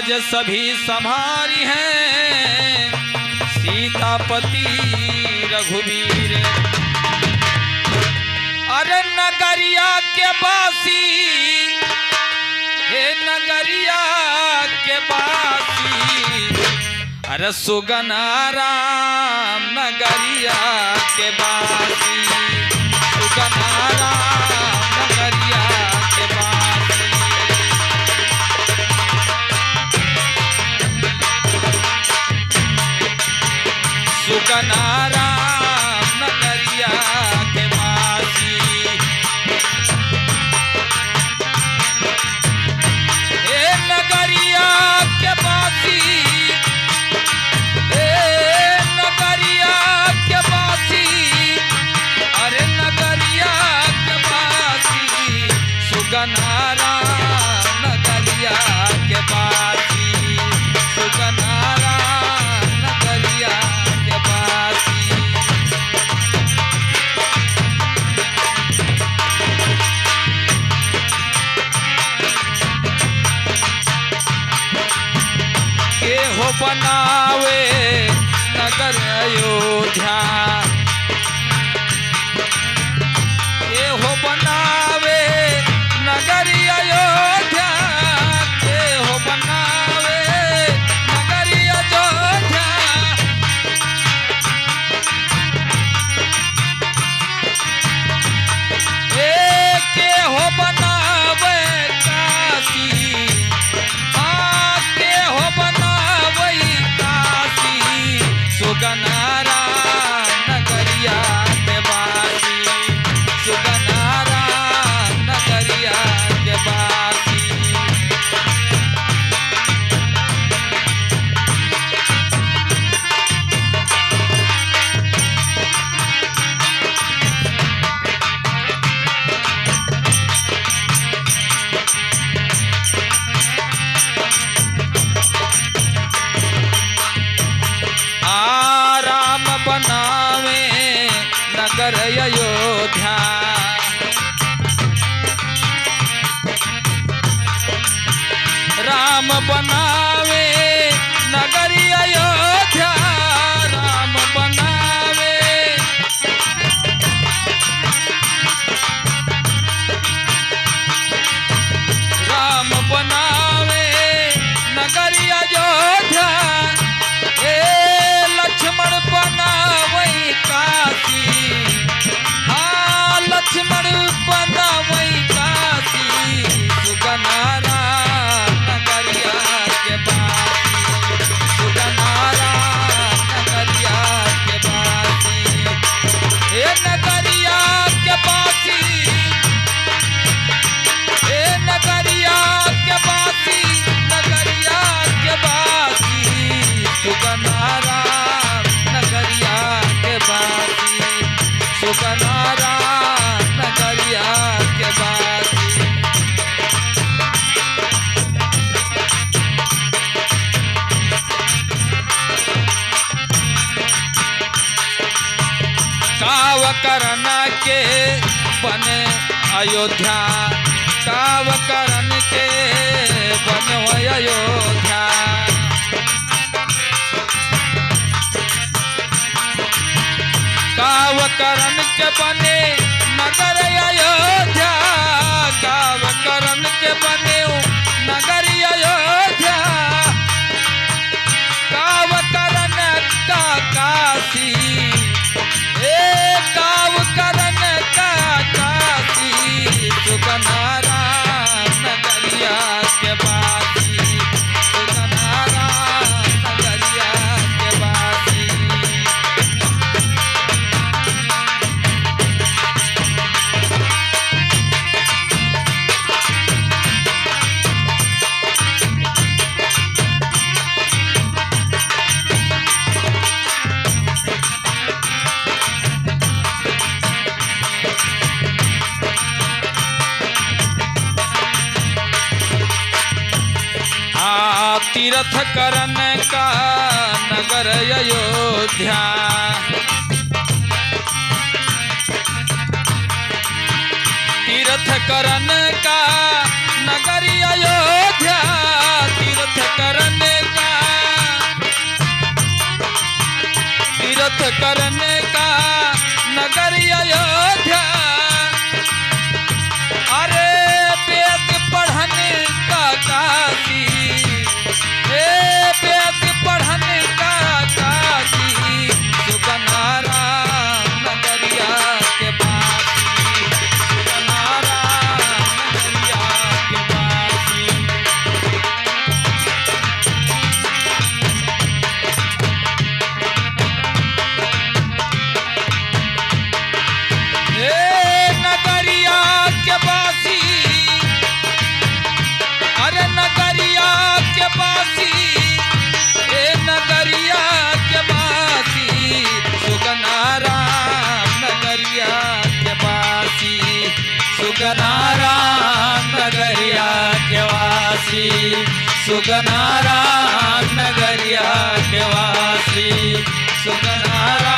काज सभी संभारी हैं, सीतापति रघुवीर। अरे नगरिया के बासी, हे नगरिया के बासी, अरे सुगना राम नगरिया के बासी, सुगना राम नगरिया के बासी। सुगना राम नगरिया के बासी, हे नगरिया के बासी, हे नगरिया के बासी, अरे नगरिया के बासी, सुगना राम नगरिया के बासी, सुगना राम नगरिया के बासी। के हो बनावे नगर अयोध्या, के हो बनावे नगर अयोध्या, के हो बनावे नगर अयोध्या। के हो बनावे काशी, के हो बनावे काशी, सुगना राम नगरिया के बासी, सुगना राम नगरिया के बासी। राम बनावे नगर अयोध्या, राम बनावे नगर अयोध्या, राम बनावे राम बनावे नगर अयोध्या। लक्ष्मण बनावे काशी, हाँ लक्ष्मण बनावे काशी, सुगना राम नगरिया के बासी, सुगना राम नगरिया के बासी, हे नगरिया के बासी, हे नगरिया के बासी, नगरिया के बासी, सुगना राम नगरिया के बासी, सुगना राम नगरिया के बासी। काव करन के बन अयोध्या, काव करन के बन अयोध्या। काव करन के बने नगर अयोध्या, काव करन के बने नगर अयोध्या। काव करन का काशी, काव करन का काशी, सुगना राम नगरिया के बासी, सुगना राम नगरिया के बासी। तीर्थ करन का नगर अयोध्या, तीर्थ करन का नगर अयोध्या, तीर्थ करन करने का नगर अयोध्या, अरे वेद पढ़ने का काशी, वेद पढ़ने का काशी, सुगनारा नगरिया के बासी, सुगनारा नगरिया के बासी। नगरिया के बासी, अरे नगरिया के बासी, नगरिया के बासी, सुगनारा नगरिया के बासी, सुगनारा नगरिया के वासी, सुगनारा नगरिया के वासी, सुगनारा